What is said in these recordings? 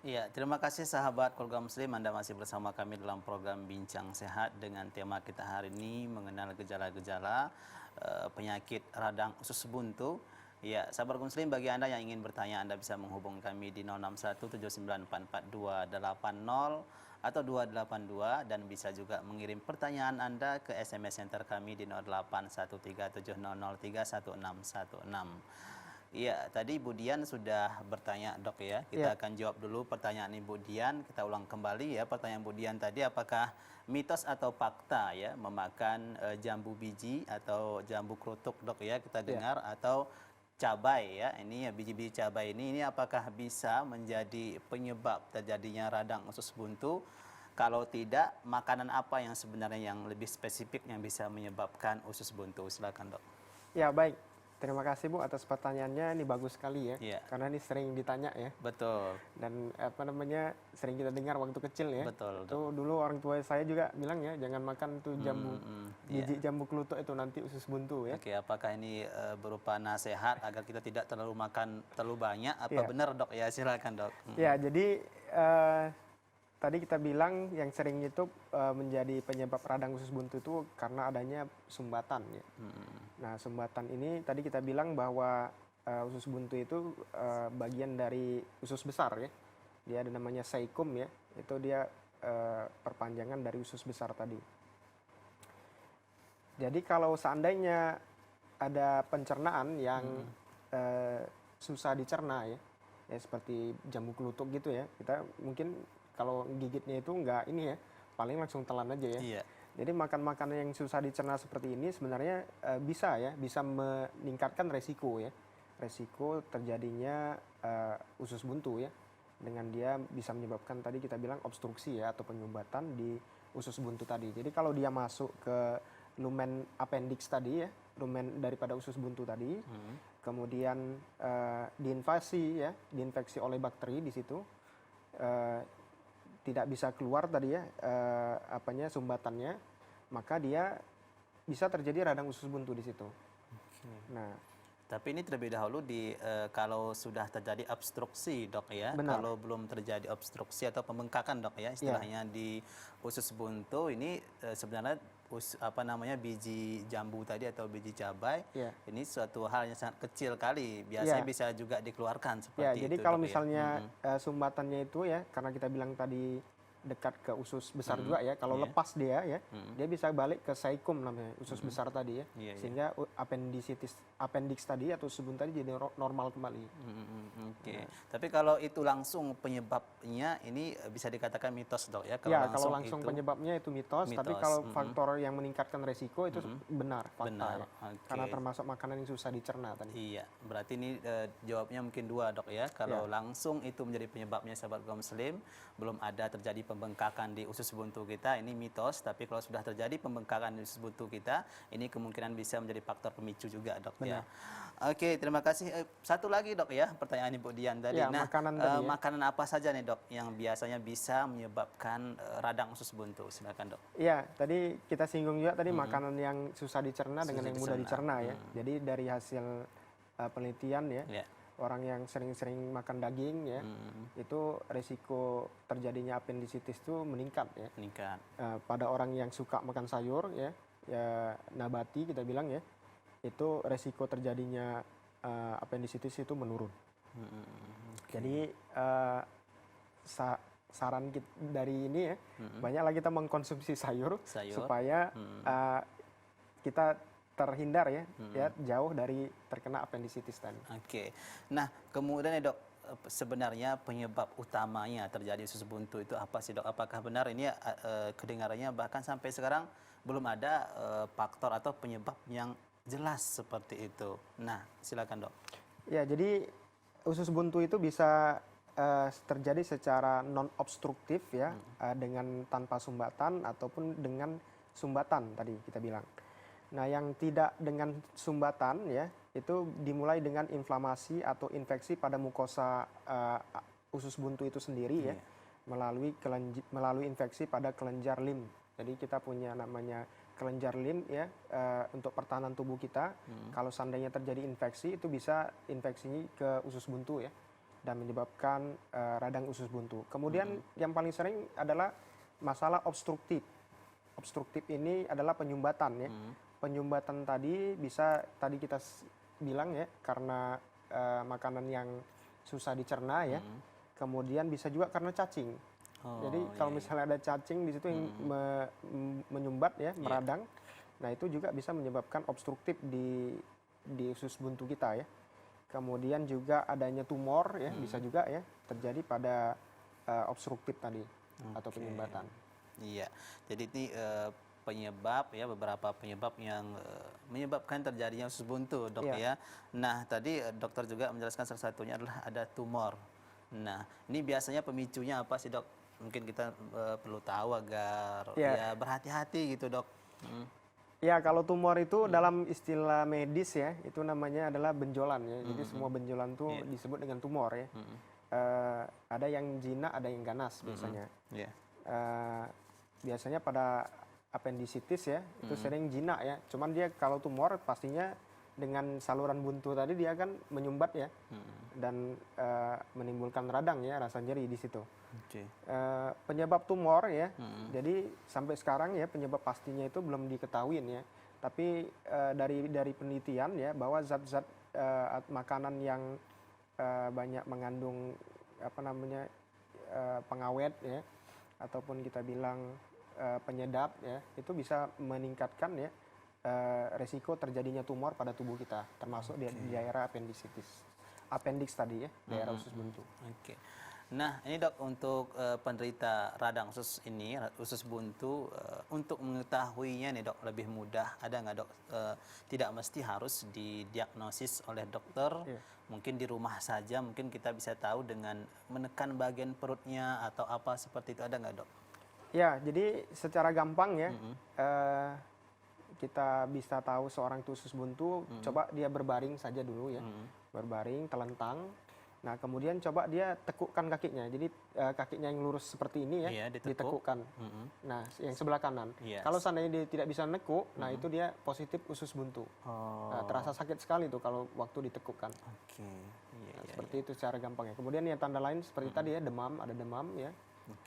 Iya, terima kasih sahabat keluarga muslim, Anda masih bersama kami dalam program Bincang Sehat dengan tema kita hari ini mengenal gejala-gejala penyakit radang usus buntu. Ya, sahabat muslim, bagi Anda yang ingin bertanya, Anda bisa menghubungi kami di 0617944280 atau 282 dan bisa juga mengirim pertanyaan Anda ke SMS center kami di 081370031616. Iya, tadi Bu Dian sudah bertanya, Dok ya. Ya, Kita akan jawab dulu pertanyaan Ibu Dian. Kita ulang kembali ya pertanyaan Bu Dian tadi, apakah mitos atau fakta ya memakan jambu biji atau jambu kerutuk, Dok ya, kita ya. dengar, atau cabai ya. Ini ya, biji-biji cabai ini apakah bisa menjadi penyebab terjadinya radang usus buntu? Kalau tidak, makanan apa yang sebenarnya yang lebih spesifik yang bisa menyebabkan usus buntu? Silakan, Dok. Ya, baik. Terima kasih Bu atas pertanyaannya. Ini bagus sekali ya. Iya, Karena ini sering ditanya ya. betul. Dan apa namanya sering kita dengar waktu kecil ya. Betul, Dok. Itu dulu orang tua saya juga bilang ya, jangan makan tuh jambu Iya. biji jambu kelutuk itu nanti usus buntu ya. Oke, apakah ini berupa nasihat agar kita tidak terlalu makan terlalu banyak? Apa Iya. benar, Dok? Ya, silakan, Dok. Ya, jadi eh, tadi kita bilang yang sering itu menjadi penyebab radang usus buntu itu karena adanya sumbatan ya. Nah, sumbatan ini tadi kita bilang bahwa usus buntu itu bagian dari usus besar ya. Dia ada namanya cecum ya. Itu dia perpanjangan dari usus besar tadi. Jadi kalau seandainya ada pencernaan yang susah dicerna ya, ya seperti jambu kelutuk gitu ya, kita mungkin kalau gigitnya itu nggak ini ya, paling langsung telan aja ya. Iya. Jadi makan makanan yang susah dicerna seperti ini sebenarnya bisa ya, bisa meningkatkan resiko ya, resiko terjadinya usus buntu ya, dengan dia bisa menyebabkan tadi kita bilang obstruksi ya atau penyumbatan di usus buntu tadi. Jadi kalau dia masuk ke lumen appendix tadi ya, lumen daripada usus buntu tadi, kemudian diinvasi ya, diinfeksi oleh bakteri di situ, tidak bisa keluar tadi ya sumbatannya, maka dia bisa terjadi radang usus buntu di situ. Nah, Tapi ini terlebih dahulu kalau sudah terjadi obstruksi, Dok ya. benar. Kalau belum terjadi obstruksi atau pembengkakan, Dok ya, Ya, istilahnya di usus buntu ini sebenarnya biji jambu tadi atau biji cabai ya. ini suatu hal yang sangat kecil kali. Ya, Biasanya bisa juga dikeluarkan ya. seperti Jadi itu, kalau Dok ya. misalnya sumbatannya itu ya, karena kita bilang tadi dekat ke usus besar juga ya, kalau Iya. lepas dia ya, dia bisa balik ke cecum namanya, usus besar tadi ya, Iya, iya. sehingga appendix tadi atau usus buntu tadi jadi normal kembali. Oke. Tapi kalau itu langsung penyebabnya ini bisa dikatakan mitos, Dok ya. Ya, kalau langsung itu penyebabnya itu mitos, tapi mitos. kalau faktor yang meningkatkan resiko itu benar, fakta Benar. ya. Oke. Karena termasuk makanan yang susah dicerna tadi. Iya, berarti ini jawabnya mungkin dua, Dok ya. Kalau langsung itu menjadi penyebabnya, sahabat kaum muslim, belum ada terjadi pembengkakan di usus buntu kita, ini mitos. Tapi kalau sudah terjadi pembengkakan di usus buntu kita, ini kemungkinan bisa menjadi faktor pemicu juga, Dok ya. Oke, terima kasih. Satu lagi, Dok ya, pertanyaan Ibu Dian tadi. Ya, Nah, makanan tadi ya. makanan apa saja nih, Dok, yang biasanya bisa menyebabkan radang usus buntu? Silakan, Dok. Iya, tadi kita singgung juga tadi makanan yang susah dicerna dengan yang mudah dicerna. dicerna ya. Jadi dari hasil penelitian ya, Ya. orang yang sering-sering makan daging ya, itu resiko terjadinya appendicitis itu meningkat ya. Meningkat. Pada orang yang suka makan sayur ya, ya nabati kita bilang ya, itu resiko terjadinya appendicitis itu menurun. Jadi saran dari ini ya, banyaklah kita mengkonsumsi sayur, Sayur. supaya kita terhindar ya, jauh dari terkena appendicitis tadi. Oke. Nah, kemudian ya, Dok, sebenarnya penyebab utamanya terjadi usus buntu itu apa sih, Dok? Apakah benar ini kedengarannya bahkan sampai sekarang belum ada faktor atau penyebab yang jelas seperti itu. Nah, silakan, Dok. Ya, jadi usus buntu itu bisa terjadi secara non obstruktif ya, dengan tanpa sumbatan ataupun dengan sumbatan tadi kita bilang. Nah, yang tidak dengan sumbatan ya, itu dimulai dengan inflamasi atau infeksi pada mukosa usus buntu itu sendiri ya, melalui infeksi pada kelenjar lim. Jadi kita punya namanya kelenjar lim ya, untuk pertahanan tubuh kita. Kalau seandainya terjadi infeksi, itu bisa infeksinya ke usus buntu ya. dan menyebabkan radang usus buntu. Kemudian yang paling sering adalah masalah obstruktif. Obstruktif ini adalah penyumbatan ya. Penyumbatan tadi bisa tadi kita bilang ya karena makanan yang susah dicerna ya. Kemudian bisa juga karena cacing. Jadi kalau misalnya ada cacing di situ yang menyumbat ya, meradang, nah itu juga bisa menyebabkan obstruktif di usus buntu kita ya. Kemudian juga adanya tumor ya, bisa juga ya terjadi pada obstruktif tadi atau penyumbatan. Iya, jadi ini penyebab ya, beberapa penyebab yang menyebabkan terjadinya usus buntu, dok ya. Nah, tadi dokter juga menjelaskan salah satunya adalah ada tumor. Nah, ini biasanya pemicunya apa sih, dok? Mungkin kita perlu tahu agar ya berhati-hati gitu, dok. Ya, kalau tumor itu dalam istilah medis ya, itu namanya adalah benjolan ya. Jadi semua benjolan itu disebut dengan tumor ya. Ada yang jinak, ada yang ganas biasanya. Biasanya pada appendicitis ya, itu sering jinak ya. Cuman dia kalau tumor pastinya dengan saluran buntu tadi dia akan menyumbat ya. Dan menimbulkan radang ya, rasa nyeri di situ. Penyebab tumor ya, jadi sampai sekarang ya penyebab pastinya itu belum diketahui ya. Tapi dari penelitian ya bahwa zat-zat makanan yang banyak mengandung pengawet ya, ataupun kita bilang penyedap ya, itu bisa meningkatkan ya resiko terjadinya tumor pada tubuh kita, termasuk di daerah appendix tadi ya, daerah usus buntu. Nah, ini dok untuk penderita radang usus ini, usus buntu, untuk mengetahuinya nih dok lebih mudah, ada nggak dok? Tidak mesti harus didiagnosis oleh dokter, mungkin di rumah saja, mungkin kita bisa tahu dengan menekan bagian perutnya atau apa seperti itu, ada nggak dok? Ya, jadi secara gampang ya, kita bisa tahu seorang itu usus buntu, coba dia berbaring saja dulu ya, berbaring, telentang. Nah, kemudian coba dia tekukkan kakinya. Jadi kakinya yang lurus seperti ini ya, ditekukkan. Nah, yang sebelah kanan. Kalau seandainya dia tidak bisa nekuk, nah itu dia positif usus buntu. Nah, terasa sakit sekali tuh kalau waktu ditekukkan. Seperti itu secara gampang ya. Kemudian yang tanda lain seperti tadi ya, demam, ada demam ya,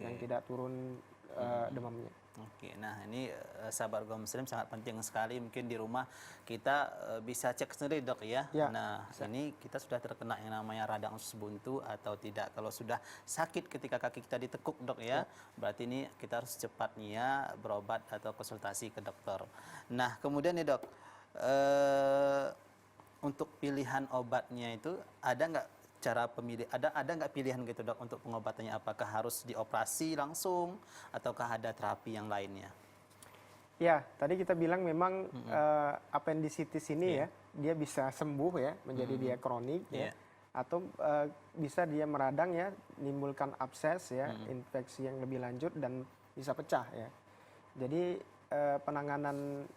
yang tidak turun demamnya. Nah ini sahabat Go Muslim sangat penting sekali, mungkin di rumah kita bisa cek sendiri dok ya. Nah ini kita sudah terkena yang namanya radang usus buntu atau tidak. Kalau sudah sakit ketika kaki kita ditekuk dok ya, berarti ini kita harus cepatnya berobat atau konsultasi ke dokter. Nah kemudian nih dok, untuk pilihan obatnya itu ada nggak cara pemilih, ada nggak pilihan gitu dok untuk pengobatannya, apakah harus dioperasi langsung ataukah ada terapi yang lainnya? Ya, tadi kita bilang memang appendicitis ini ya, dia bisa sembuh ya, menjadi dia kronik ya, atau bisa dia meradang ya, menimbulkan abses ya, infeksi yang lebih lanjut dan bisa pecah ya. Jadi penanganan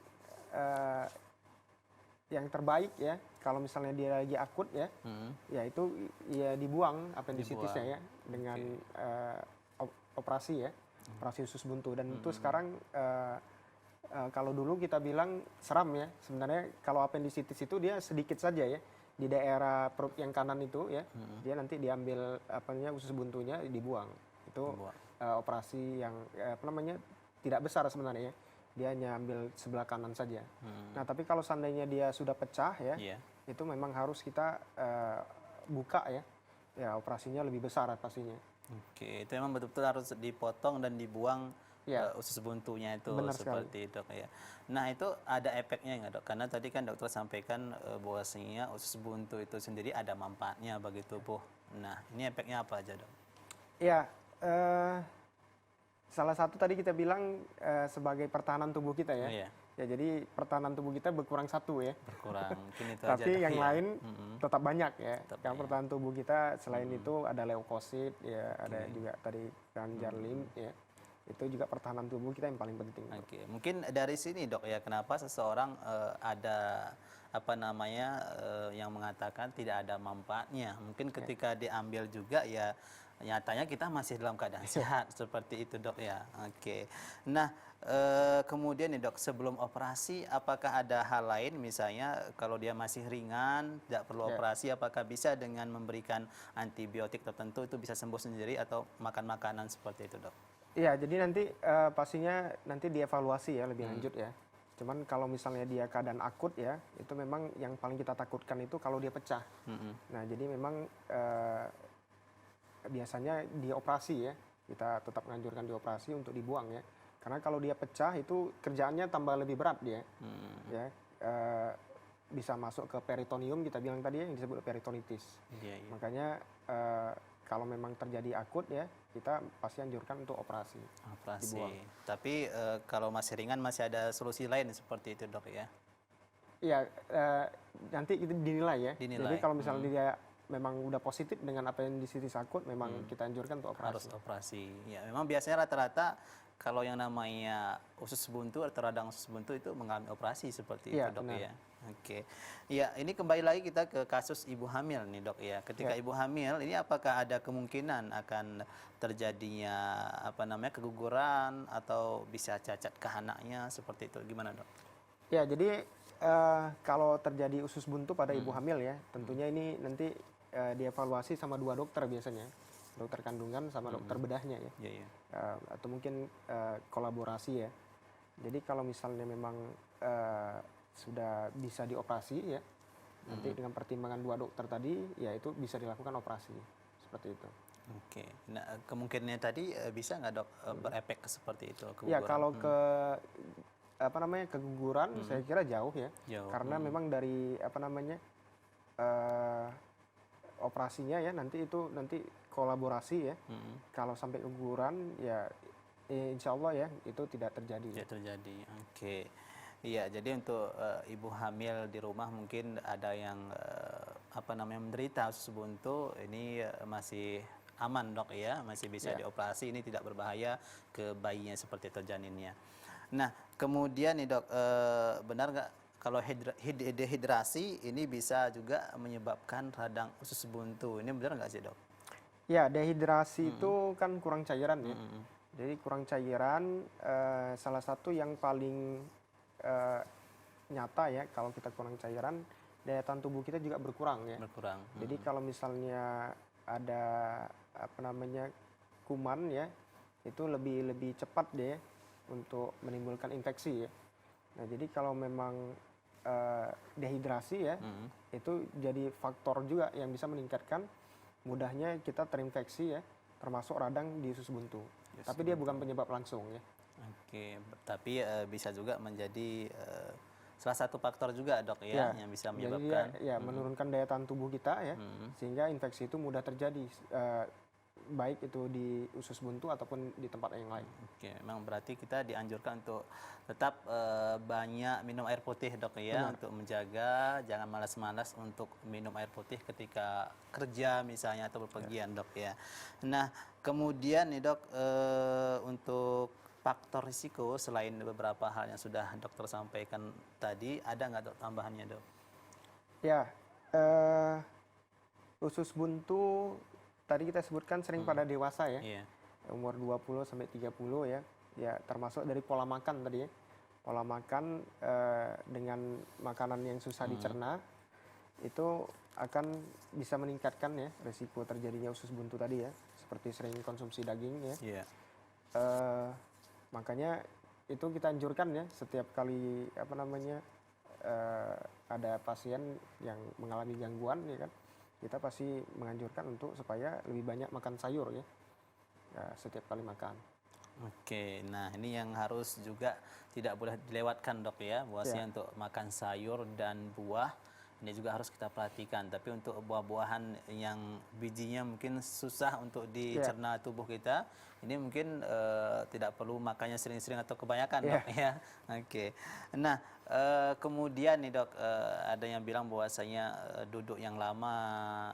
yang terbaik ya, kalau misalnya dia lagi akut ya, ya itu ya dibuang appendicitisnya ya dengan operasi ya, operasi usus buntu. Dan itu sekarang kalau dulu kita bilang seram ya, sebenarnya kalau appendicitis itu dia sedikit saja ya, di daerah perut yang kanan itu ya, dia nanti diambil usus buntunya dibuang. Itu operasi yang tidak besar sebenarnya ya. Dia hanya ambil sebelah kanan saja. Nah, tapi kalau seandainya dia sudah pecah ya, itu memang harus kita buka ya. Ya, operasinya lebih besar pastinya. Itu memang betul-betul harus dipotong dan dibuang usus buntunya itu. Benar seperti itu ya. Nah, itu ada efeknya nggak dok? Karena tadi kan dokter sampaikan bahwasanya usus buntu itu sendiri ada manfaatnya bagi tubuh. Nah, ini efeknya apa aja dok? Ya, salah satu tadi kita bilang sebagai pertahanan tubuh kita ya. Ya, jadi pertahanan tubuh kita berkurang satu ya. Berkurang, mungkin itu tapi aja. yang lain tetap banyak ya. Yang pertahanan tubuh kita selain itu ada leukosit ya, ada juga tadi kelenjar lim ya. Itu juga pertahanan tubuh kita yang paling penting. Mungkin dari sini dok ya, kenapa seseorang ada apa namanya yang mengatakan tidak ada manfaatnya. Mungkin ketika diambil juga ya nyatanya kita masih dalam keadaan sehat seperti itu dok ya. Oke. Nah kemudian nih dok, sebelum operasi apakah ada hal lain misalnya kalau dia masih ringan tidak perlu operasi, apakah bisa dengan memberikan antibiotik tertentu itu bisa sembuh sendiri atau makan makanan seperti itu dok? Iya, jadi nanti pastinya nanti dievaluasi ya lebih lanjut ya. Cuman kalau misalnya dia keadaan akut ya, itu memang yang paling kita takutkan itu kalau dia pecah. Nah, jadi memang biasanya dioperasi ya. Kita tetap menganjurkan dioperasi untuk dibuang ya. Karena kalau dia pecah itu kerjaannya tambah lebih berat dia. Ya, bisa masuk ke peritoneum kita bilang tadi ya, yang disebut peritonitis. Makanya kalau memang terjadi akut ya, kita pasti anjurkan untuk operasi. Dibuang. Tapi kalau masih ringan masih ada solusi lain seperti itu dok ya? Iya, nanti itu dinilai ya. Dinilai. Jadi kalau misalnya dia memang udah positif dengan apa yang disitis akut, memang kita anjurkan untuk operasi. Harus operasi. Ya, memang biasanya rata-rata kalau yang namanya usus buntu atau radang usus buntu itu mengalami operasi seperti itu dok ya. Oke. Ya, ini kembali lagi kita ke kasus ibu hamil nih dok ya. Ketika ibu hamil ini apakah ada kemungkinan akan terjadinya apa namanya keguguran atau bisa cacat ke anaknya seperti itu, gimana dok? Ya, jadi kalau terjadi usus buntu pada ibu hamil ya, tentunya ini nanti dievaluasi sama 2 dokter biasanya, dokter kandungan sama dokter bedahnya ya. Atau mungkin kolaborasi ya. Jadi kalau misalnya memang sudah bisa dioperasi ya, nanti dengan pertimbangan 2 dokter tadi, ya itu bisa dilakukan operasi seperti itu. Oke. Nah kemungkinannya tadi bisa nggak dok berefek seperti itu? Ya kalau ke apa namanya keguguran, saya kira jauh ya, karena memang dari apa namanya operasinya ya nanti kolaborasi ya. Kalau sampai keguguran ya insya Allah ya itu tidak terjadi. Tidak terjadi. Oke. Iya, jadi untuk ibu hamil di rumah mungkin ada yang apa namanya menderita usus buntu, ini masih aman dok ya, masih bisa dioperasi, ini tidak berbahaya ke bayinya seperti itu, janinnya. Nah kemudian nih dok, benar nggak kalau dehidrasi ini bisa juga menyebabkan radang usus buntu, ini benar nggak sih dok? Ya, dehidrasi itu kan kurang cairan ya. Jadi kurang cairan salah satu yang paling nyata ya, kalau kita kurang cairan, daya tahan tubuh kita juga berkurang ya. Jadi kalau misalnya ada apa namanya kuman ya, itu lebih cepat deh untuk menimbulkan infeksi ya. Nah, jadi kalau memang dehidrasi ya, itu jadi faktor juga yang bisa meningkatkan mudahnya kita terinfeksi ya, termasuk radang di usus buntu. Tapi dia bukan penyebab langsung ya. Oke, tapi bisa juga menjadi salah satu faktor juga dok ya, yang bisa menyebabkan. Jadi ya menurunkan daya tahan tubuh kita ya, sehingga infeksi itu mudah terjadi, baik itu di usus buntu ataupun di tempat yang lain. Oke, memang berarti kita dianjurkan untuk tetap banyak minum air putih dok ya. Untuk menjaga, jangan malas-malas untuk minum air putih ketika kerja misalnya atau bepergian dok ya. Nah kemudian nih dok, untuk faktor risiko selain beberapa hal yang sudah dokter sampaikan tadi, ada nggak dok tambahannya dok? Ya, usus buntu tadi kita sebutkan sering pada dewasa ya, umur 20 sampai 30 ya, ya termasuk dari pola makan tadi ya. Pola makan dengan makanan yang susah dicerna itu akan bisa meningkatkan ya risiko terjadinya usus buntu tadi ya, seperti sering konsumsi daging ya. Makanya itu kita anjurkan ya, setiap kali apa namanya ada pasien yang mengalami gangguan ya kan, kita pasti menganjurkan untuk supaya lebih banyak makan sayur ya, setiap kali makan. Oke, nah ini yang harus juga tidak boleh dilewatkan dok ya, bahwasanya untuk makan sayur dan buah ini juga harus kita perhatikan. Tapi untuk buah-buahan yang bijinya mungkin susah untuk dicerna tubuh kita, ini mungkin tidak perlu makannya sering-sering atau kebanyakan dok ya. Oke. Nah kemudian nih dok, ada yang bilang bahwasanya duduk yang lama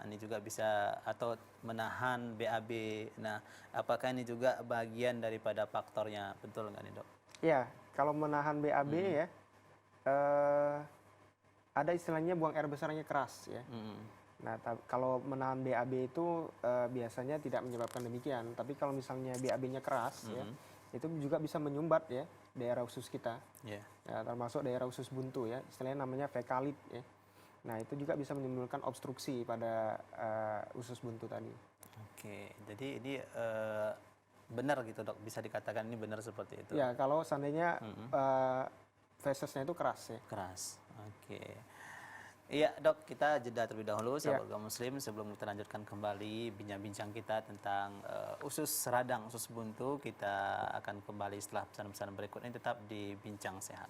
ini juga bisa atau menahan BAB. Nah apakah ini juga bagian daripada faktornya, betul nggak nih dok? Ya, kalau menahan BAB ya ada istilahnya buang air besarnya keras ya. Nah, kalau menahan BAB itu biasanya tidak menyebabkan demikian. Tapi kalau misalnya BAB-nya keras ya, itu juga bisa menyumbat ya daerah usus kita. Yeah. Ya, termasuk daerah usus buntu ya, istilahnya namanya fekalit ya. Nah, itu juga bisa menimbulkan obstruksi pada usus buntu tadi. Oke, jadi ini benar gitu dok, bisa dikatakan ini benar seperti itu. Ya, kalau seandainya fesesnya itu keras ya. Keras, oke. Iya dok, kita jeda terlebih dahulu sahabat kaum muslim sebelum kita lanjutkan kembali bincang-bincang kita tentang usus radang, usus buntu. Kita akan kembali setelah pesan-pesan berikut ini, tetap di Bincang Sehat.